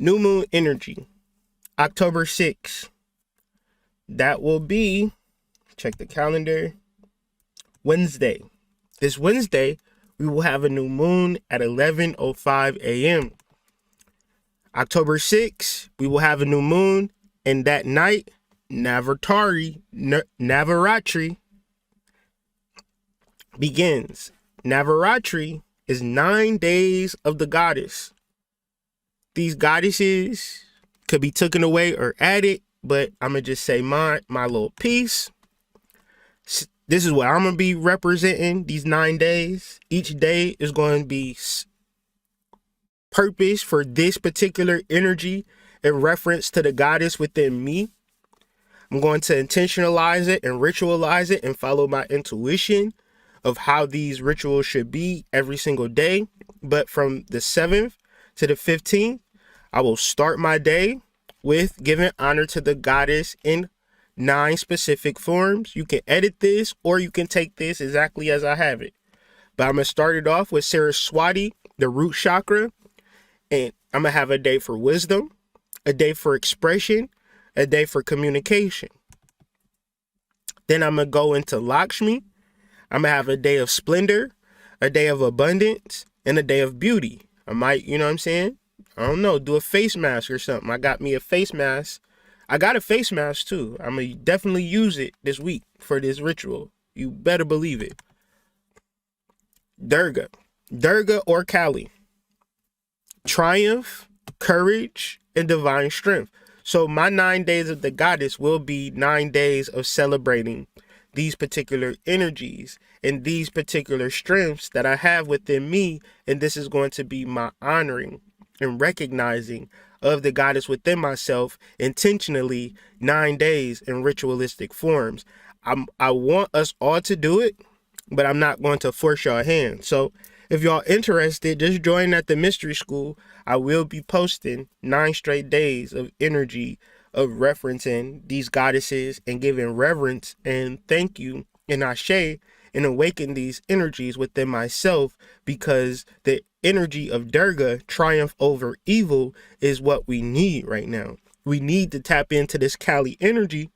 New moon energy, October 6th. That will be, check the calendar, Wednesday. This Wednesday, we will have a new moon at 11:05 a.m. October 6th, we will have a new moon, and that night, Navaratri begins. Navaratri is 9 days of the goddess. These goddesses could be taken away or added, but I'm going to just say my little piece. This is what I'm going to be representing these 9 days. Each day is going to be purpose for this particular energy in reference to the goddess within me. I'm going to intentionalize it and ritualize it and follow my intuition of how these rituals should be every single day. But from the 7th to the 15th, I will start my day with giving honor to the goddess in 9 specific forms. You can edit this or you can take this exactly as I have it. But I'm going to start it off with Saraswati, the root chakra. And I'm going to have a day for wisdom, a day for expression, a day for communication. Then I'm going to go into Lakshmi. I'm going to have a day of splendor, a day of abundance, and a day of beauty. I might, you know what I'm saying? I don't know, do a face mask or something. I got me a face mask. I got a face mask too. I'm going to definitely use it this week for this ritual. You better believe it. Durga or Kali. Triumph, courage, and divine strength. So my 9 days of the goddess will be 9 days of celebrating these particular energies and these particular strengths that I have within me. And this is going to be my honoring and recognizing of the goddess within myself intentionally 9 days in ritualistic forms. I want us all to do it, but I'm not going to force your hand. So if y'all interested, just join at the mystery school. I will be posting 9 straight days of energy of referencing these goddesses and giving reverence and thank you and ashe and awaken these energies within myself, because the energy of Durga, triumph over evil, is what we need right now. We need to tap into this Kali energy,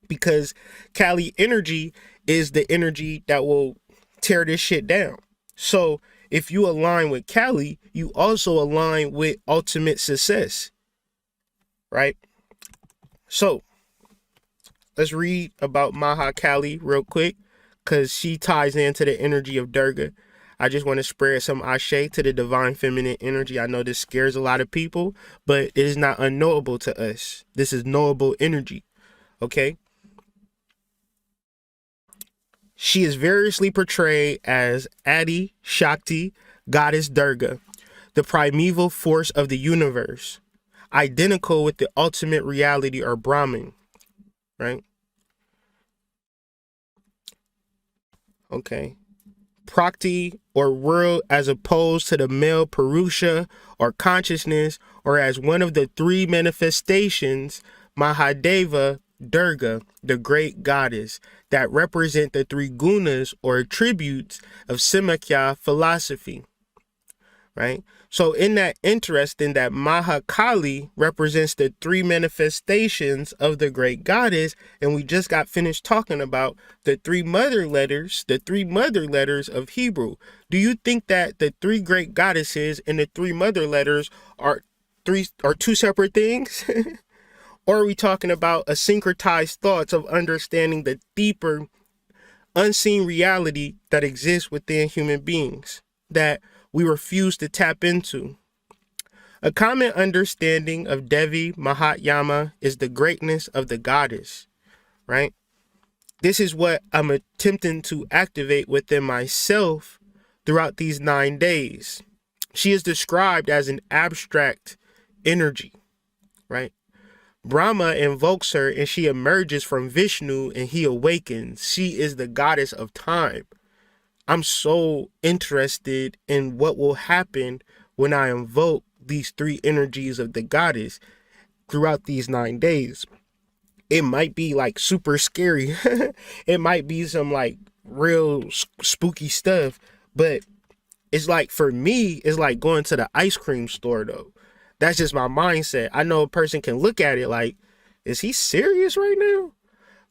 because Kali energy is the energy that will tear this shit down. So if you align with Kali, you also align with ultimate success, right? So let's read about Maha Kali real quick, because she ties into the energy of Durga. I just want to spread some ashe to the divine feminine energy. I know this scares a lot of people, but it is not unknowable to us. This is knowable energy, okay? She is variously portrayed as Adi Shakti, goddess Durga, the primeval force of the universe, identical with the ultimate reality or Brahman, right? Okay. Prakti or world, as opposed to the male Purusha or consciousness, or as one of the 3 manifestations, Mahadeva, Durga, the great goddess, that represent the 3 gunas or attributes of Samkhya philosophy, right? So in that interesting that Mahakali represents the 3 manifestations of the great goddess, and we just got finished talking about the 3 mother letters, of Hebrew. Do you think that the 3 great goddesses and the 3 mother letters are 2 separate things? Or are we talking about a syncretized thoughts of understanding the deeper unseen reality that exists within human beings that we refuse to tap into? A common understanding of Devi Mahatyama is the greatness of the goddess, right? This is what I'm attempting to activate within myself throughout these 9 days. She is described as an abstract energy, right? Brahma invokes her and she emerges from Vishnu and he awakens. She is the goddess of time. I'm so interested in what will happen when I invoke these 3 energies of the goddess throughout these 9 days. It might be like super scary. It might be some like real spooky stuff, but it's like, for me, it's like going to the ice cream store though. That's just my mindset. I know a person can look at it like, is he serious right now?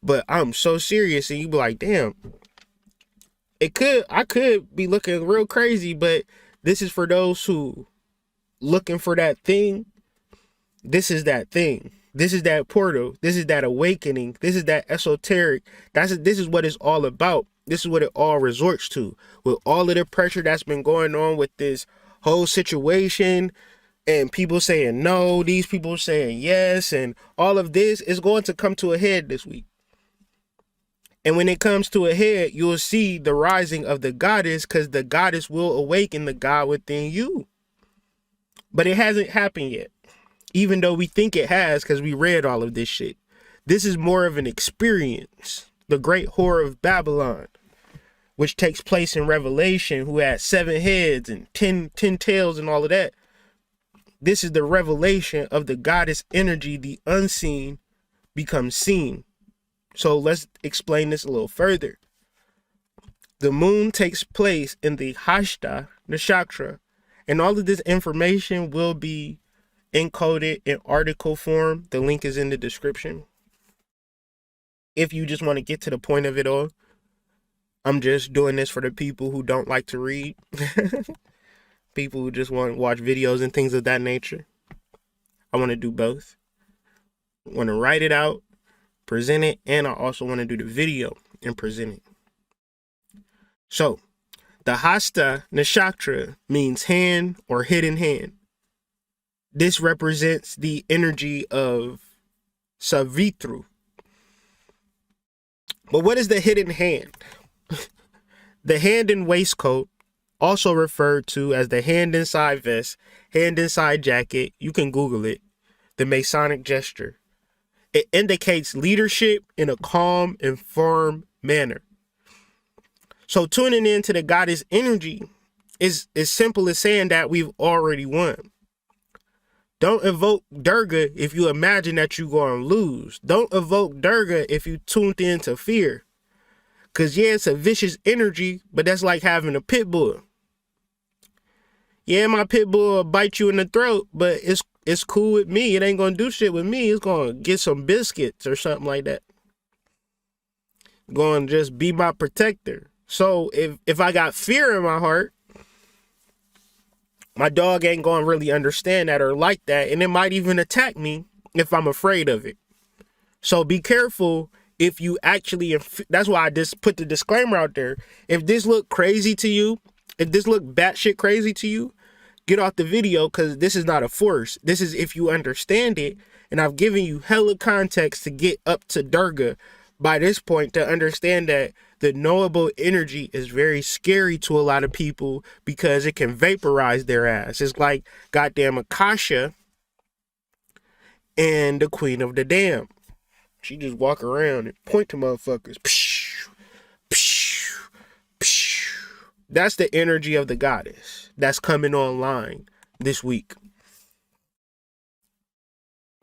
But I'm so serious, and you be like, damn, I could be looking real crazy, but this is for those who looking for that thing. This is that thing. This is that portal. This is that awakening. This is that esoteric. This is what it's all about. This is what it all resorts to. With all of the pressure that's been going on with this whole situation, and people saying no, these people saying yes, and all of this is going to come to a head this week. And when it comes to a head, you'll see the rising of the goddess, because the goddess will awaken the God within you. But it hasn't happened yet, even though we think it has, because we read all of this shit. This is more of an experience. The great whore of Babylon, which takes place in Revelation, who had 7 heads and 10 tails and all of that. This is the revelation of the goddess energy. The unseen becomes seen. So let's explain this a little further. The moon takes place in the Hasta Nakshatra, and all of this information will be encoded in article form. The link is in the description. If you just want to get to the point of it all, I'm just doing this for the people who don't like to read. People who just want to watch videos and things of that nature. I want to do both. I want to write it out, present it, and I also want to do the video and present it. So, the Hasta Nakshatra means hand or hidden hand. This represents the energy of Savitru. But what is the hidden hand? The hand in waistcoat, also referred to as the hand inside vest, hand inside jacket, you can Google it, the Masonic gesture. It indicates leadership in a calm and firm manner. So tuning into the goddess energy is as simple as saying that we've already won. Don't evoke Durga if you imagine that you're going to lose. Don't evoke Durga if you tuned into fear. Because yeah, it's a vicious energy, but that's like having a pit bull. Yeah, my pit bull will bite you in the throat, but it's cool with me. It ain't going to do shit with me. It's going to get some biscuits or something like that. Going to just be my protector. So if I got fear in my heart, my dog ain't going to really understand that or like that. And it might even attack me if I'm afraid of it. So be careful if you actually, that's why I just put the disclaimer out there. If this look crazy to you, if this look batshit crazy to you, get off the video, because this is not a force. This is if you understand it. And I've given you hella context to get up to Durga by this point to understand that the knowable energy is very scary to a lot of people because it can vaporize their ass. It's like goddamn Akasha and the Queen of the Dam. She just walk around and point to motherfuckers. Psh, psh, psh. That's the energy of the goddess that's coming online this week.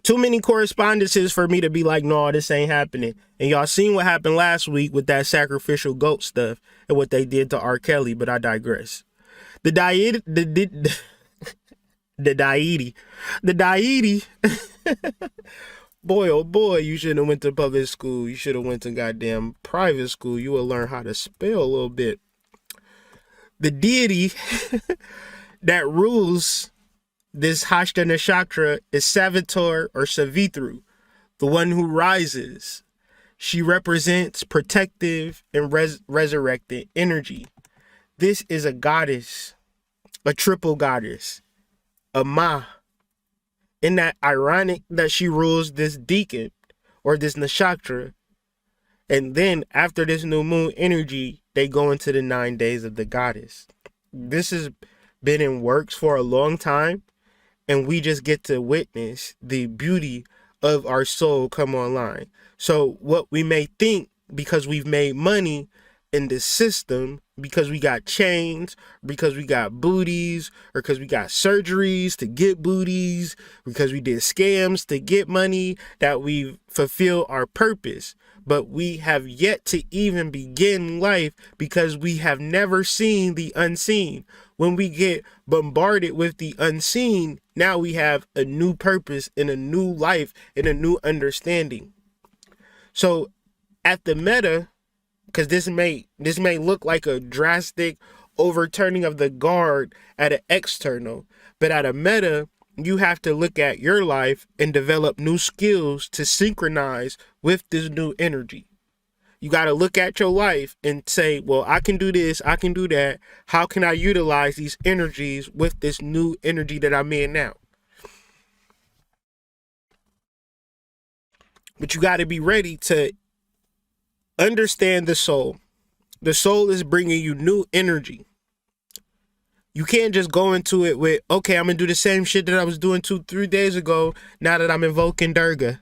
Too many correspondences for me to be like, no, this ain't happening. And y'all seen what happened last week with that sacrificial goat stuff and what they did to R. Kelly, but I digress. The deity. Boy, oh boy, you shouldn't have went to public school. You should have went to goddamn private school. You will learn how to spell a little bit. The deity that rules this Hasta Nakshatra is Savitar or Savitru, the one who rises. She represents protective and resurrected energy. This is a goddess, a triple goddess, a Ma. Isn't that ironic that she rules this deacon or this nakshatra? And then after this new moon energy, they go into the 9 days of the goddess. This has been in works for a long time. And we just get to witness the beauty of our soul come online. So what we may think, because we've made money in this system, because we got chains, because we got booties, or because we got surgeries to get booties, because we did scams to get money, that we've fulfilled our purpose. But we have yet to even begin life because we have never seen the unseen. when we get bombarded with the unseen, now we have a new purpose and a new life and a new understanding. So at the meta, because this may look like a drastic overturning of the guard at an external, but at a meta, you have to look at your life and develop new skills to synchronize with this new energy. You got to look at your life and say, well, I can do this, I can do that. How can I utilize these energies with this new energy that I'm in now? But you got to be ready to understand the soul. The soul is bringing you new energy. You can't just go into it with, okay, I'm going to do the same shit that I was doing 2-3 days ago now that I'm invoking Durga.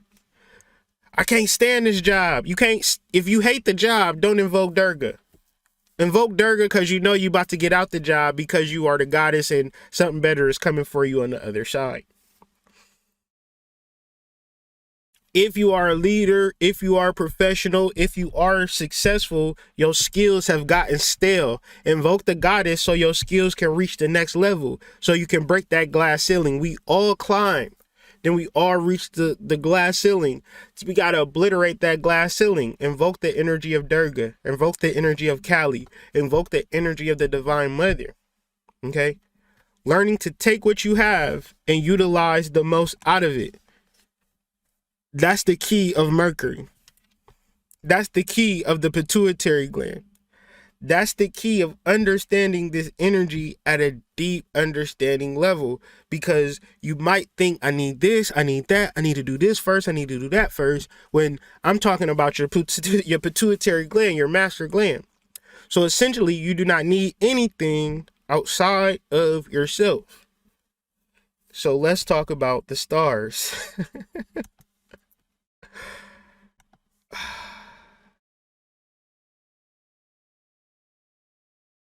I can't stand this job. You can't, if you hate the job, don't invoke Durga. Invoke Durga because you know you about to get out the job because you are the goddess and something better is coming for you on the other side. If you are a leader, if you are a professional, if you are successful, your skills have gotten stale. Invoke the goddess so your skills can reach the next level, so you can break that glass ceiling. We all climb, then we all reach the glass ceiling. So we got to obliterate that glass ceiling. Invoke the energy of Durga. Invoke the energy of Kali. Invoke the energy of the Divine Mother. Okay? Learning to take what you have and utilize the most out of it. That's the key of Mercury. That's the key of the pituitary gland. That's the key of understanding this energy at a deep understanding level, because you might think, I need this, I need that, I need to do this first, I need to do that first, when I'm talking about your pituitary gland, your master gland. So essentially, you do not need anything outside of yourself. So let's talk about the stars.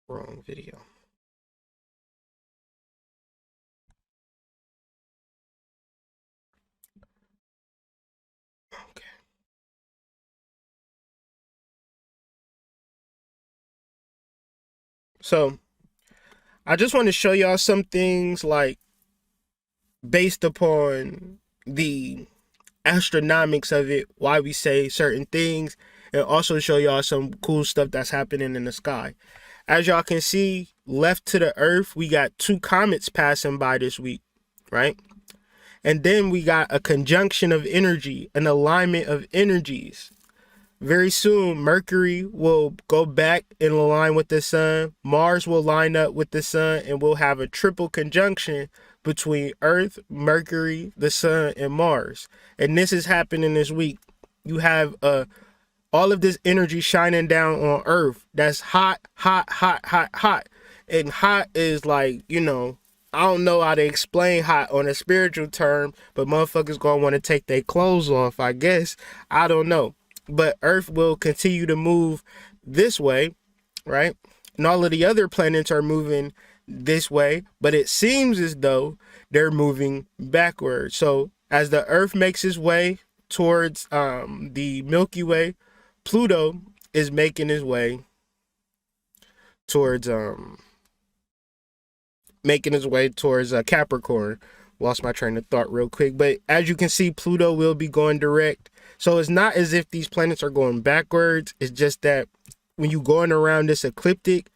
Wrong video. Okay. So I just want to show y'all some things, like based upon the astronomics of it, why we say certain things, and also show y'all some cool stuff that's happening in the sky. As y'all can see, left to the earth, we got 2 comets passing by this week, right? And then we got a conjunction of energy, an alignment of energies. Very soon, Mercury will go back in line with the sun, Mars will line up with the sun, and we'll have a triple conjunction between Earth, Mercury, the sun, and Mars. And this is happening this week. You have all of this energy shining down on Earth that's hot, hot, hot, hot, hot. And hot is like, you know, I don't know how to explain hot on a spiritual term, but motherfuckers gonna want to take their clothes off, I guess. I don't know. But Earth will continue to move this way, right? And all of the other planets are moving this way, but it seems as though they're moving backwards. So as the Earth makes its way towards the Milky Way, Pluto is making his way towards Capricorn. Lost my train of thought real quick, but as you can see, Pluto will be going direct. So it's not as if these planets are going backwards. It's just that when you're going around this ecliptic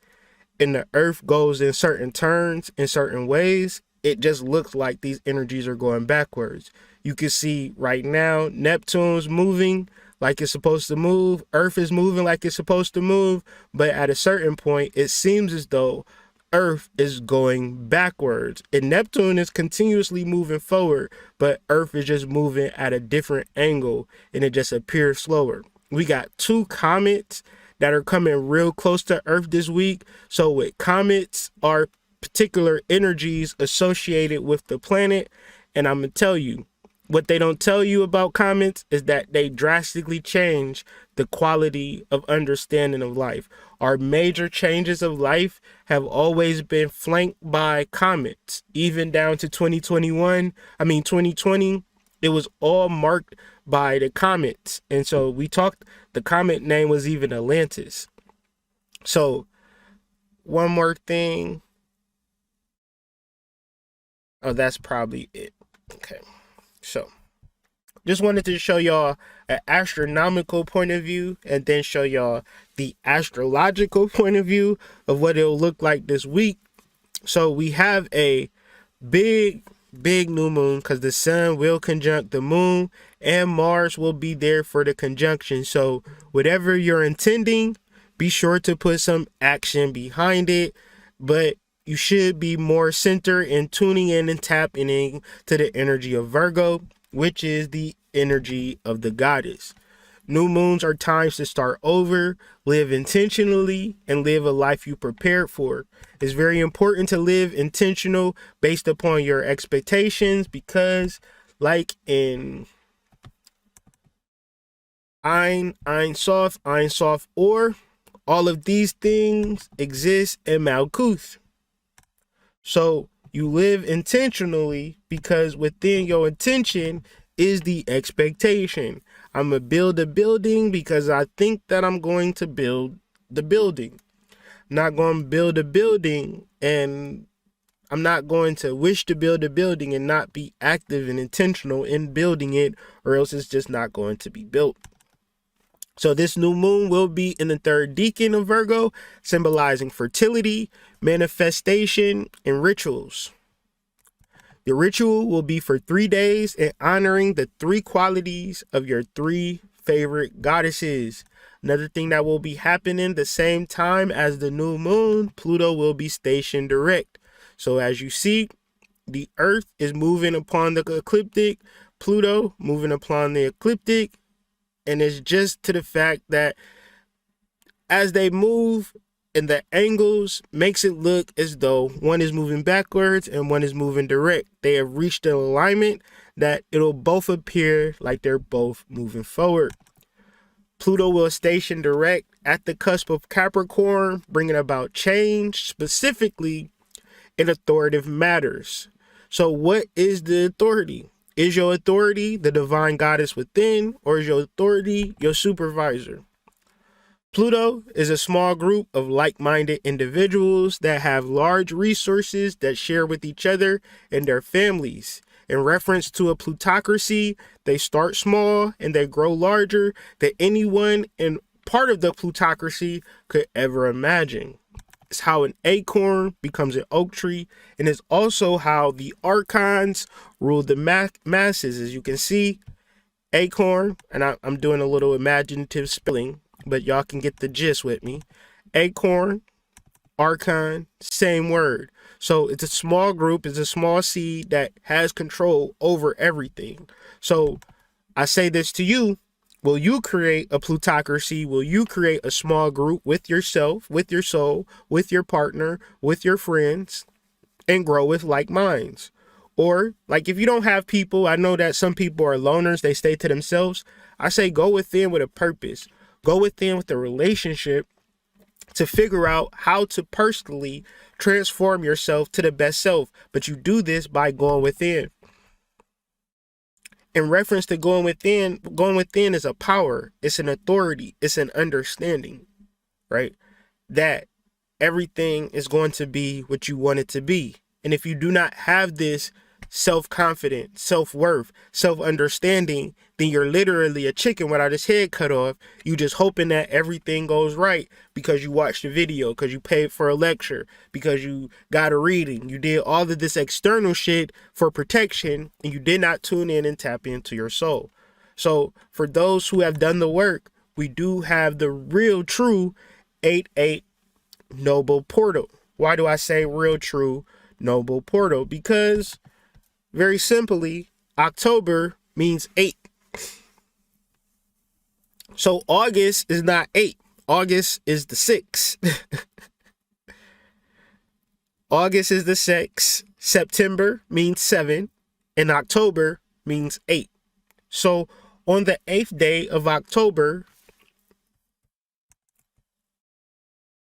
and the Earth goes in certain turns, in certain ways, it just looks like these energies are going backwards. You can see right now, Neptune's moving like it's supposed to move. Earth is moving like it's supposed to move. But at a certain point, it seems as though Earth is going backwards, and Neptune is continuously moving forward, but Earth is just moving at a different angle, and it just appears slower. We got 2 comets that are coming real close to Earth this week. So with comets are particular energies associated with the planet, and I'm gonna tell you, what they don't tell you about comets is that they drastically change the quality of understanding of life. Our major changes of life have always been flanked by comets, even down to 2020, it was all marked by the comets. And so the comet name was even Atlantis. So one more thing Oh, that's probably it. Okay. So just wanted to show y'all an astronomical point of view and then show y'all the astrological point of view of what it'll look like this week. So we have a big new moon because the sun will conjunct the moon and Mars will be there for the conjunction. So whatever you're intending, be sure to put some action behind it, but you should be more centered and tuning in and tapping in to the energy of Virgo, which is the energy of the goddess. New moons are times to start over, live intentionally, and live a life you prepared for. It's very important to live intentional based upon your expectations because, like in Ein Sof, or all of these things exist in Malkuth. So you live intentionally because within your intention is the expectation. I'm going to build a building because I think that I'm going to build the building. I'm not going to build a building and I'm not going to wish to build a building and not be active and intentional in building it, or else it's just not going to be built. So this new moon will be in the third decan of Virgo, symbolizing fertility, manifestation, and rituals. The ritual will be for 3 days and honoring the 3 qualities of your 3 favorite goddesses. Another thing that will be happening the same time as the new moon, Pluto will be stationed direct. So as you see, the Earth is moving upon the ecliptic, Pluto moving upon the ecliptic, and it's just to the fact that as they move and the angles makes it look as though one is moving backwards and one is moving direct. They have reached an alignment that it'll both appear like they're both moving forward. Pluto will station direct at the cusp of Capricorn, bringing about change, specifically in authoritative matters. So what is the authority? Is your authority the divine goddess within, or is your authority your supervisor? Pluto is a small group of like-minded individuals that have large resources that share with each other and their families. In reference to a plutocracy, they start small and they grow larger than anyone in part of the plutocracy could ever imagine. It's how an acorn becomes an oak tree, and it's also how the archons rule the masses. As you can see, acorn, and I'm doing a little imaginative spelling, but y'all can get the gist with me. Acorn, archon, same word. So it's a small group, it's a small seed that has control over everything. So I say this to you. Will you create a plutocracy? Will you create a small group with yourself, with your soul, with your partner, with your friends, and grow with like minds? Or, like, if you don't have people, I know that some people are loners, they stay to themselves. I say go within with a purpose. Go within with a relationship to figure out how to personally transform yourself to the best self. But you do this by going within. In reference to going within is a power, it's an authority, it's an understanding, right? That everything is going to be what you want it to be. And if you do not have this self-confidence, self-worth, self-understanding, then you're literally a chicken without his head cut off. You just hoping that everything goes right because you watched a video, because you paid for a lecture, because you got a reading. You did all of this external shit for protection, and you did not tune in and tap into your soul. So for those who have done the work, we do have the real true 8-8 noble portal. Why do I say real true noble portal? Because very simply, October means 8. So August is not 8. August is the 6. August is the 6. September means 7. And October means 8. So on the 8th day of October,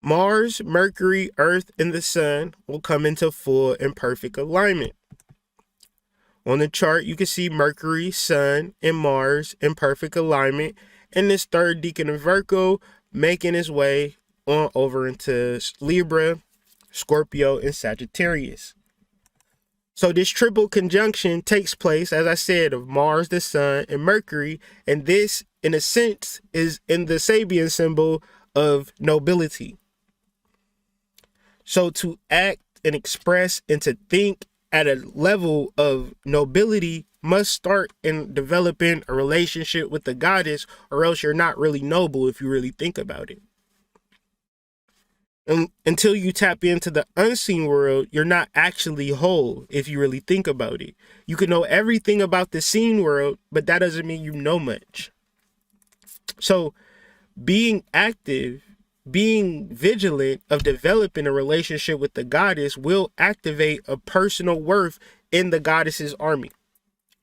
Mars, Mercury, Earth, and the Sun will come into full and perfect alignment. On the chart, you can see Mercury, Sun, and Mars in perfect alignment, and this third decan of Virgo making its way on over into Libra, Scorpio, and Sagittarius. So this triple conjunction takes place, as I said, of Mars, the Sun, and Mercury. And this, in a sense, is in the Sabian symbol of nobility. So to act and express and to think at a level of nobility must start in developing a relationship with the goddess, or else you're not really noble if you really think about it. And until you tap into the unseen world, you're not actually whole if you really think about it. You can know everything about the seen world, but that doesn't mean you know much. So being active, being vigilant of developing a relationship with the goddess will activate a personal worth in the goddess's army,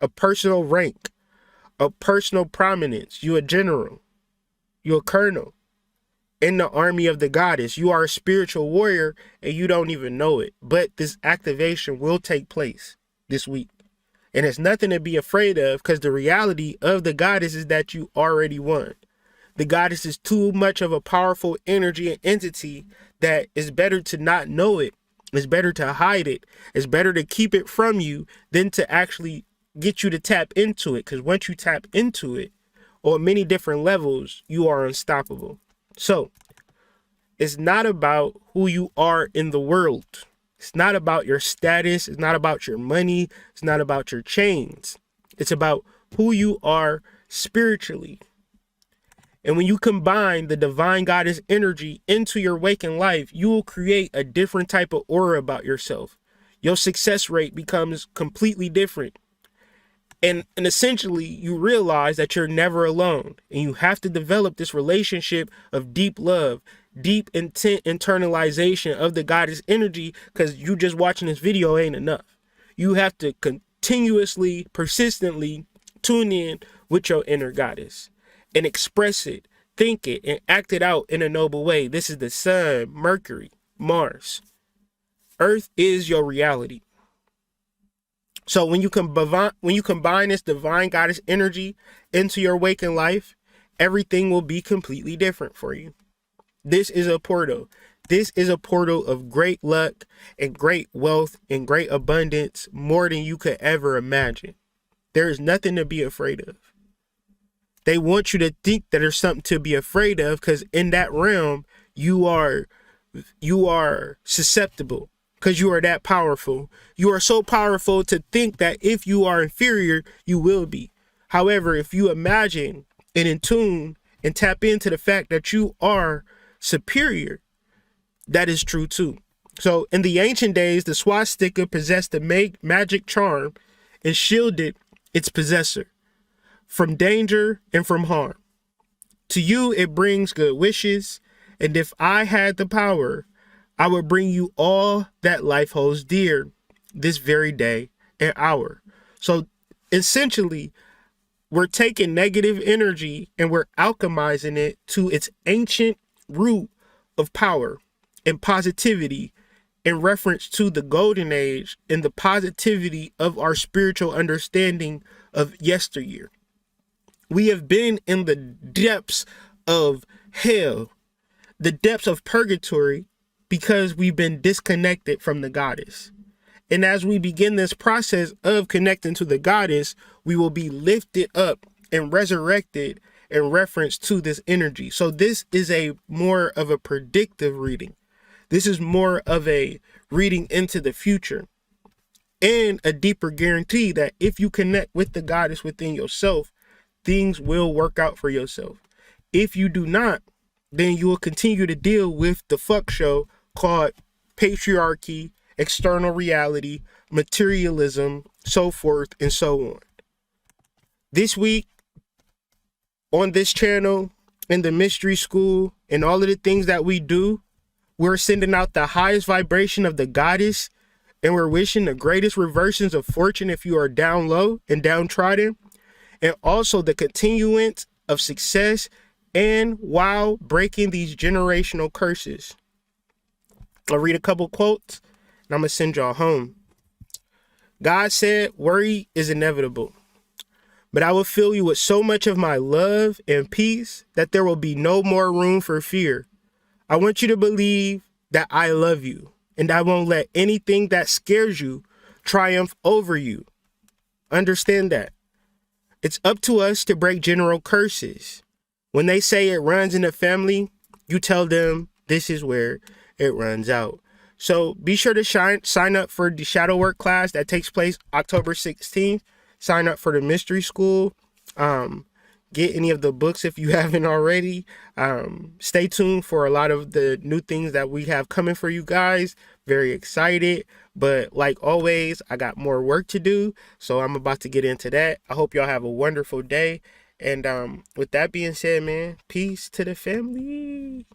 a personal rank, a personal prominence. You a general, you a colonel in the army of the goddess. You are a spiritual warrior and you don't even know it. But this activation will take place this week. And it's nothing to be afraid of, because the reality of the goddess is that you already won. The goddess is too much of a powerful energy and entity that it's better to not know it. It's better to hide it. It's better to keep it from you than to actually get you to tap into it. Because once you tap into it, on many different levels, you are unstoppable. So it's not about who you are in the world. It's not about your status. It's not about your money. It's not about your chains. It's about who you are spiritually. And when you combine the divine goddess energy into your waking life, you will create a different type of aura about yourself. Your success rate becomes completely different. And essentially, you realize that you're never alone. And you have to develop this relationship of deep love, deep intent internalization of the goddess energy, because you just watching this video ain't enough. You have to continuously, persistently tune in with your inner goddess and express it, think it, and act it out in a noble way. This is the Sun, Mercury, Mars. Earth is your reality. So when you combine this divine goddess energy into your waking life, everything will be completely different for you. This is a portal. This is a portal of great luck and great wealth and great abundance, more than you could ever imagine. There is nothing to be afraid of. They want you to think that there's something to be afraid of, because in that realm, you are susceptible, because you are that powerful. You are so powerful to think that if you are inferior, you will be. However, if you imagine and in tune and tap into the fact that you are superior, that is true too. So in the ancient days, the swastika possessed a magic charm and shielded its possessor from danger and from harm. To you, it brings good wishes, and if I had the power, I would bring you all that life holds dear this very day and hour. So essentially, we're taking negative energy and we're alchemizing it to its ancient root of power and positivity in reference to the golden age and the positivity of our spiritual understanding of yesteryear. We have been in the depths of hell, the depths of purgatory, because we've been disconnected from the goddess. And as we begin this process of connecting to the goddess, we will be lifted up and resurrected in reference to this energy. So this is a more of a predictive reading. This is more of a reading into the future, and a deeper guarantee that if you connect with the goddess within yourself, things will work out for yourself. If you do not, then you will continue to deal with the fuck show called patriarchy, external reality, materialism, so forth and so on. This week on this channel, in the mystery school, and all of the things that we do, we're sending out the highest vibration of the goddess, and we're wishing the greatest reversions of fortune if you are down low and downtrodden, and also the continuance of success, and while breaking these generational curses. I'll read a couple quotes and I'm gonna send y'all home. God said, worry is inevitable, but I will fill you with so much of my love and peace that there will be no more room for fear. I want you to believe that I love you, and I won't let anything that scares you triumph over you. Understand that. It's up to us to break general curses. When they say it runs in the family, you tell them this is where it runs out. So be sure to sign up for the shadow work class that takes place October 16th. Sign up for the mystery school. Get any of the books if you haven't already. Stay tuned for a lot of the new things that we have coming for you guys. Very excited. But like always, I got more work to do. So I'm about to get into that. I hope y'all have a wonderful day. And with that being said, man, peace to the family.